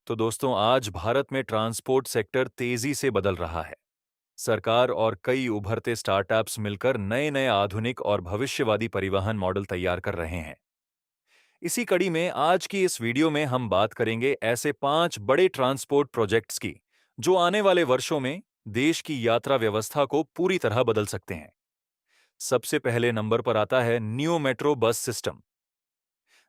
तो दोस्तों, आज भारत में ट्रांसपोर्ट सेक्टर तेजी से बदल रहा है। सरकार और कई उभरते स्टार्टअप्स मिलकर नए नए आधुनिक और भविष्यवादी परिवहन मॉडल तैयार कर रहे हैं। इसी कड़ी में आज की इस वीडियो में हम बात करेंगे ऐसे 5 बड़े ट्रांसपोर्ट प्रोजेक्ट्स की, जो आने वाले वर्षों में देश की यात्रा व्यवस्था को पूरी तरह बदल सकते हैं। सबसे पहले नंबर पर आता है न्यू मेट्रो बस सिस्टम।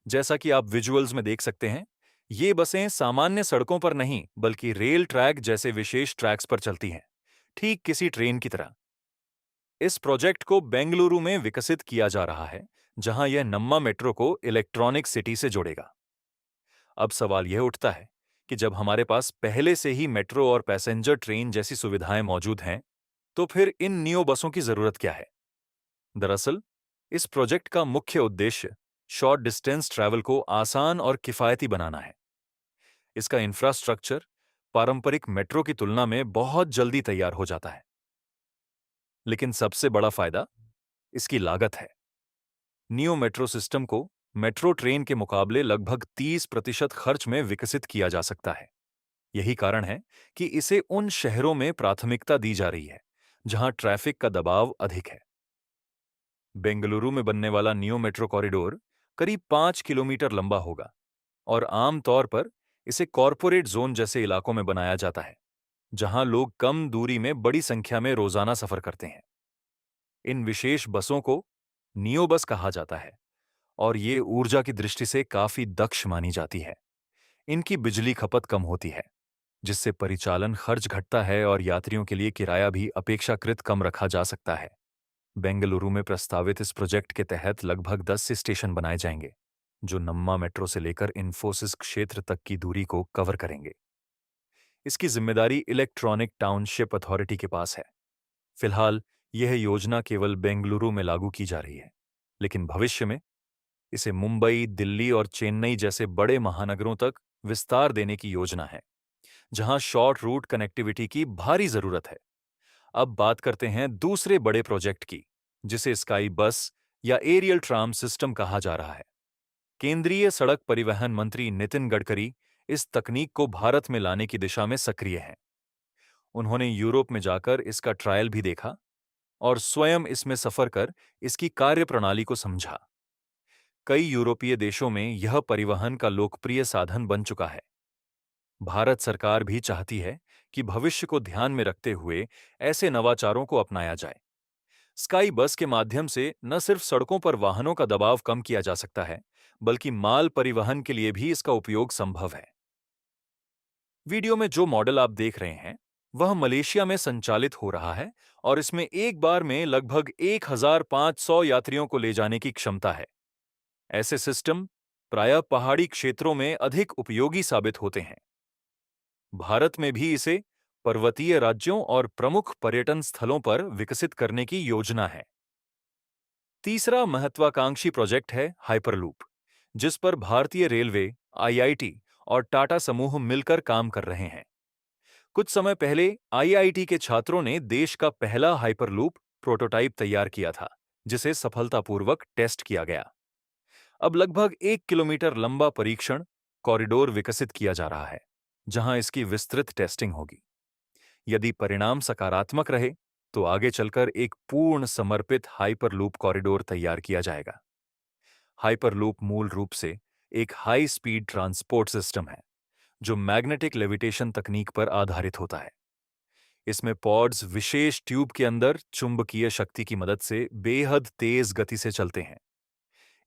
जैसा कि आप विजुअल्स में देख सकते हैं, ये बसें सामान्य सड़कों पर नहीं बल्कि रेल ट्रैक जैसे विशेष ट्रैक्स पर चलती हैं, ठीक किसी ट्रेन की तरह। इस प्रोजेक्ट को बेंगलुरु में विकसित किया जा रहा है, जहां यह नम्मा मेट्रो को इलेक्ट्रॉनिक सिटी से जोड़ेगा। अब सवाल यह उठता है कि जब हमारे पास पहले से ही मेट्रो और पैसेंजर ट्रेन जैसी सुविधाएं मौजूद हैं, तो फिर इन नियो बसों की जरूरत क्या है? दरअसल, इस प्रोजेक्ट का मुख्य उद्देश्य शॉर्ट डिस्टेंस ट्रैवल को आसान और किफायती बनाना है। इसका इंफ्रास्ट्रक्चर पारंपरिक मेट्रो की तुलना में बहुत जल्दी तैयार हो जाता है। लेकिन सबसे बड़ा फायदा इसकी लागत है। नियो मेट्रो सिस्टम को मेट्रो ट्रेन के मुकाबले लगभग 30% खर्च में विकसित किया जा सकता है। यही कारण है कि इसे उन शहरों में प्राथमिकता दी जा रही है जहां ट्रैफिक का दबाव अधिक है। बेंगलुरु में बनने वाला नियो मेट्रो कॉरिडोर करीब 5 किलोमीटर लंबा होगा और आमतौर पर इसे कॉरपोरेट जोन जैसे इलाकों में बनाया जाता है, जहां लोग कम दूरी में बड़ी संख्या में रोजाना सफर करते हैं। इन विशेष बसों को नियो बस कहा जाता है और ये ऊर्जा की दृष्टि से काफी दक्ष मानी जाती है। इनकी बिजली खपत कम होती है, जिससे परिचालन खर्च घटता है और यात्रियों के लिए किराया भी अपेक्षाकृत कम रखा जा सकता है। बेंगलुरु में प्रस्तावित इस प्रोजेक्ट के तहत लगभग 10 स्टेशन बनाए जाएंगे, जो नम्मा मेट्रो से लेकर इंफोसिस क्षेत्र तक की दूरी को कवर करेंगे। इसकी जिम्मेदारी इलेक्ट्रॉनिक टाउनशिप अथॉरिटी के पास है। फिलहाल यह योजना केवल बेंगलुरु में लागू की जा रही है, लेकिन भविष्य में इसे मुंबई, दिल्ली और चेन्नई जैसे बड़े महानगरों तक विस्तार देने की योजना है, जहां शॉर्ट रूट कनेक्टिविटी की भारी जरूरत है। अब बात करते हैं दूसरे बड़े प्रोजेक्ट की, जिसे स्काई बस या एरियल ट्राम सिस्टम कहा जा रहा है। केंद्रीय सड़क परिवहन मंत्री नितिन गडकरी इस तकनीक को भारत में लाने की दिशा में सक्रिय हैं। उन्होंने यूरोप में जाकर इसका ट्रायल भी देखा और स्वयं इसमें सफर कर इसकी कार्यप्रणाली को समझा। कई यूरोपीय देशों में यह परिवहन का लोकप्रिय साधन बन चुका है। भारत सरकार भी चाहती है कि भविष्य को ध्यान में रखते हुए ऐसे नवाचारों को अपनाया जाए। स्काई बस के माध्यम से न सिर्फ सड़कों पर वाहनों का दबाव कम किया जा सकता है, बल्कि माल परिवहन के लिए भी इसका उपयोग संभव है। वीडियो में जो मॉडल आप देख रहे हैं, वह मलेशिया में संचालित हो रहा है और इसमें एक बार में लगभग 1500 यात्रियों को ले जाने की क्षमता है। ऐसे सिस्टम प्रायः पहाड़ी क्षेत्रों में अधिक उपयोगी साबित होते हैं। भारत में भी इसे पर्वतीय राज्यों और प्रमुख पर्यटन स्थलों पर विकसित करने की योजना है। तीसरा महत्वाकांक्षी प्रोजेक्ट है हाइपरलूप, जिस पर भारतीय रेलवे, आईआईटी और टाटा समूह मिलकर काम कर रहे हैं। कुछ समय पहले आईआईटी के छात्रों ने देश का पहला हाइपरलूप प्रोटोटाइप तैयार किया था, जिसे सफलतापूर्वक टेस्ट किया गया। अब लगभग 1 किलोमीटर लंबा परीक्षण कॉरिडोर विकसित किया जा रहा है, जहां इसकी विस्तृत टेस्टिंग होगी। यदि परिणाम सकारात्मक रहे, तो आगे चलकर एक पूर्ण समर्पित हाइपरलूप कॉरिडोर तैयार किया जाएगा। हाइपरलूप मूल रूप से एक हाई स्पीड ट्रांसपोर्ट सिस्टम है, जो मैग्नेटिक लेविटेशन तकनीक पर आधारित होता है। इसमें पॉड्स विशेष ट्यूब के अंदर चुंबकीय शक्ति की मदद से बेहद तेज गति से चलते हैं।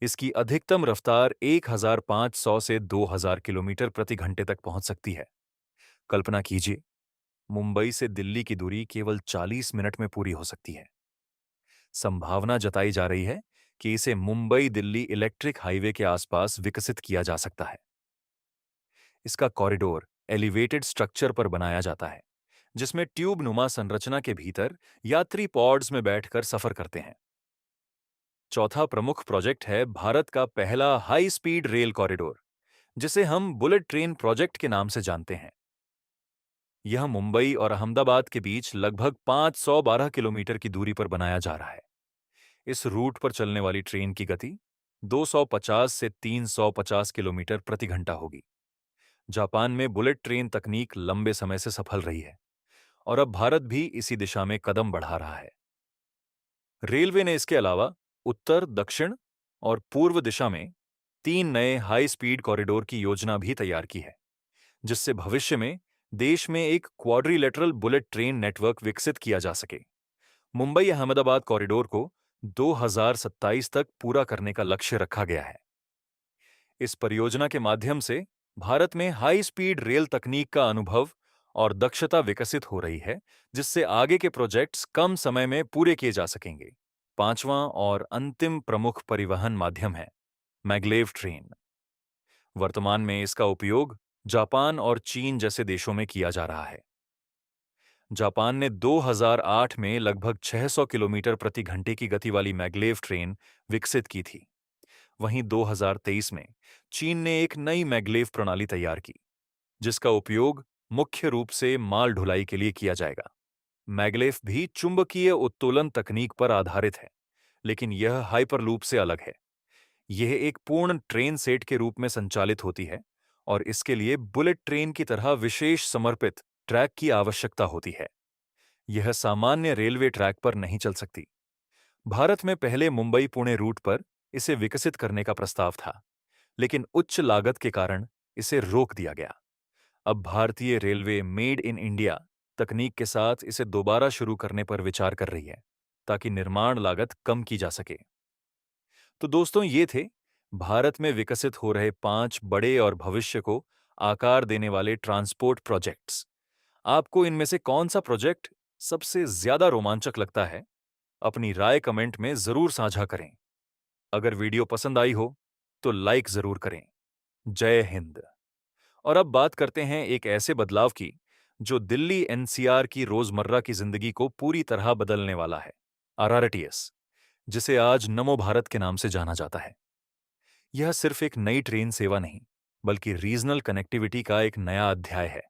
इसकी अधिकतम रफ्तार 1500 से 2000 किलोमीटर प्रति घंटे तक पहुंच सकती है। कल्पना कीजिए, मुंबई से दिल्ली की दूरी केवल 40 मिनट में पूरी हो सकती है। संभावना जताई जा रही है कि इसे मुंबई दिल्ली इलेक्ट्रिक हाईवे के आसपास विकसित किया जा सकता है। इसका कॉरिडोर एलिवेटेड स्ट्रक्चर पर बनाया जाता है, जिसमें ट्यूब नुमा संरचना के भीतर यात्री पॉड्स में बैठकर सफर करते हैं। चौथा प्रमुख प्रोजेक्ट है भारत का पहला हाई स्पीड रेल कॉरिडोर, जिसे हम बुलेट ट्रेन प्रोजेक्ट के नाम से जानते हैं। यह मुंबई और अहमदाबाद के बीच लगभग 512 किलोमीटर की दूरी पर बनाया जा रहा है। इस रूट पर चलने वाली ट्रेन की गति 250 से 350 किलोमीटर प्रति घंटा होगी, जापान में बुलेट ट्रेन तकनीक लंबे समय से सफल रही है और अब भारत भी इसी दिशा में कदम बढ़ा रहा है। रेलवे ने इसके अलावा उत्तर, दक्षिण और पूर्व दिशा में 3 नए हाई स्पीड कॉरिडोर की योजना भी तैयार की है, जिससे भविष्य में देश में एक क्वाड्रिलेटरल बुलेट ट्रेन नेटवर्क विकसित किया जा सके। मुंबई अहमदाबाद कॉरिडोर को 2027 तक पूरा करने का लक्ष्य रखा गया है। इस परियोजना के माध्यम से भारत में हाई स्पीड रेल तकनीक का अनुभव और दक्षता विकसित हो रही है, जिससे आगे के प्रोजेक्ट्स कम समय में पूरे किए जा सकेंगे। पांचवां और अंतिम प्रमुख परिवहन माध्यम है मैग्लेव ट्रेन। वर्तमान में इसका उपयोग जापान और चीन जैसे देशों में किया जा रहा है। जापान ने 2008 में लगभग 600 किलोमीटर प्रति घंटे की गति वाली मैग्लेव ट्रेन विकसित की थी। वहीं 2023 में चीन ने एक नई मैग्लेव प्रणाली तैयार की, जिसका उपयोग मुख्य रूप से माल ढुलाई के लिए किया जाएगा। मैग्लेव भी चुंबकीय उत्तोलन तकनीक पर आधारित है, लेकिन यह हाइपरलूप से अलग है। यह एक पूर्ण ट्रेन सेट के रूप में संचालित होती है और इसके लिए बुलेट ट्रेन की तरह विशेष समर्पित ट्रैक की आवश्यकता होती है। यह सामान्य रेलवे ट्रैक पर नहीं चल सकती। भारत में पहले मुंबई पुणे रूट पर इसे विकसित करने का प्रस्ताव था, लेकिन उच्च लागत के कारण इसे रोक दिया गया। अब भारतीय रेलवे मेड इन इंडिया तकनीक के साथ इसे दोबारा शुरू करने पर विचार कर रही है, ताकि निर्माण लागत कम की जा सके। तो दोस्तों, ये थे भारत में विकसित हो रहे 5 बड़े और भविष्य को आकार देने वाले ट्रांसपोर्ट प्रोजेक्ट्स। आपको इनमें से कौन सा प्रोजेक्ट सबसे ज्यादा रोमांचक लगता है? अपनी राय कमेंट में जरूर साझा करें। अगर वीडियो पसंद आई हो तो लाइक जरूर करें। जय हिंद। और अब बात करते हैं एक ऐसे बदलाव की जो दिल्ली एनसीआर की रोजमर्रा की जिंदगी को पूरी तरह बदलने वाला है। आरआरटीएस, जिसे आज नमो भारत के नाम से जाना जाता है। यह सिर्फ एक नई ट्रेन सेवा नहीं, बल्कि रीजनल कनेक्टिविटी का एक नया अध्याय है।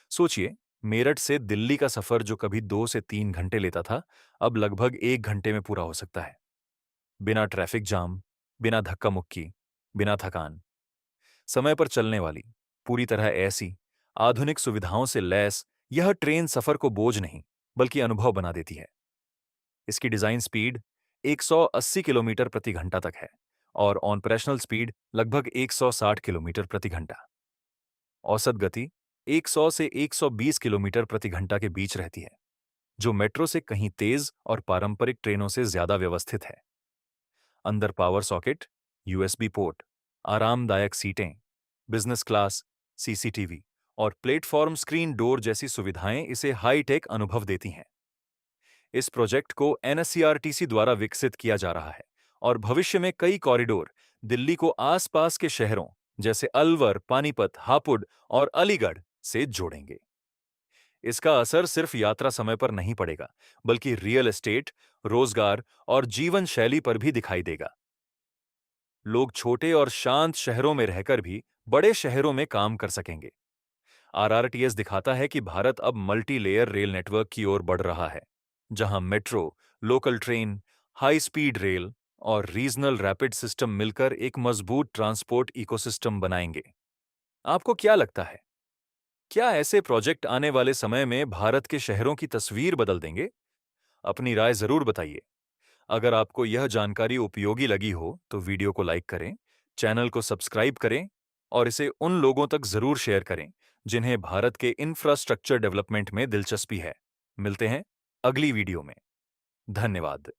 सोचिए, मेरठ से दिल्ली का सफर जो कभी 2 से 3 घंटे लेता था, अब लगभग 1 घंटे में पूरा हो सकता है। बिना ट्रैफिक जाम, बिना धक्का मुक्की, बिना थकान। समय पर चलने वाली, पूरी तरह ऐसी, आधुनिक सुविधाओं से लैस यह ट्रेन सफर को बोझ नहीं, बल्कि अनुभव बना देती है। इसकी डिजाइन स्पीड 180 किलोमीटर प्रति घंटा तक है और ऑपरेशनल स्पीड लगभग 160 किलोमीटर प्रति घंटा। औसत गति 100 से 120 किलोमीटर प्रति घंटा के बीच रहती है, जो मेट्रो से कहीं तेज और पारंपरिक ट्रेनों से ज्यादा व्यवस्थित है। अंदर पावर सॉकेट, यूएसबी पोर्ट, आरामदायक सीटें, बिजनेस क्लास, सीसीटीवी और प्लेटफॉर्म स्क्रीन डोर जैसी सुविधाएं इसे हाई-टेक अनुभव देती हैं। इस प्रोजेक्ट को एनसीईआरटीसी द्वारा विकसित किया जा रहा है और भविष्य में कई कॉरिडोर दिल्ली को आसपास के शहरों जैसे अलवर, पानीपत, हापुड़ और अलीगढ़ से जोड़ेंगे। इसका असर सिर्फ यात्रा समय पर नहीं पड़ेगा, बल्कि रियल एस्टेट, रोजगार और जीवन शैली पर भी दिखाई देगा। लोग छोटे और शांत शहरों में रहकर भी बड़े शहरों में काम कर सकेंगे। आरआरटीएस दिखाता है कि भारत अब मल्टी लेयर रेल नेटवर्क की ओर बढ़ रहा है, जहां metro, local train, high speed rail और रीजनल रैपिड सिस्टम मिलकर एक मजबूत ट्रांसपोर्ट इकोसिस्टम बनाएंगे। आपको क्या लगता है? क्या ऐसे प्रोजेक्ट आने वाले समय में भारत के शहरों की तस्वीर बदल देंगे? अपनी राय जरूर बताइए। अगर आपको यह जानकारी उपयोगी लगी हो तो वीडियो को लाइक करें, चैनल को सब्सक्राइब करें और इसे उन लोगों तक जरूर शेयर करें जिन्हें भारत के इंफ्रास्ट्रक्चर डेवलपमेंट में दिलचस्पी है। मिलते हैं अगली वीडियो में। धन्यवाद।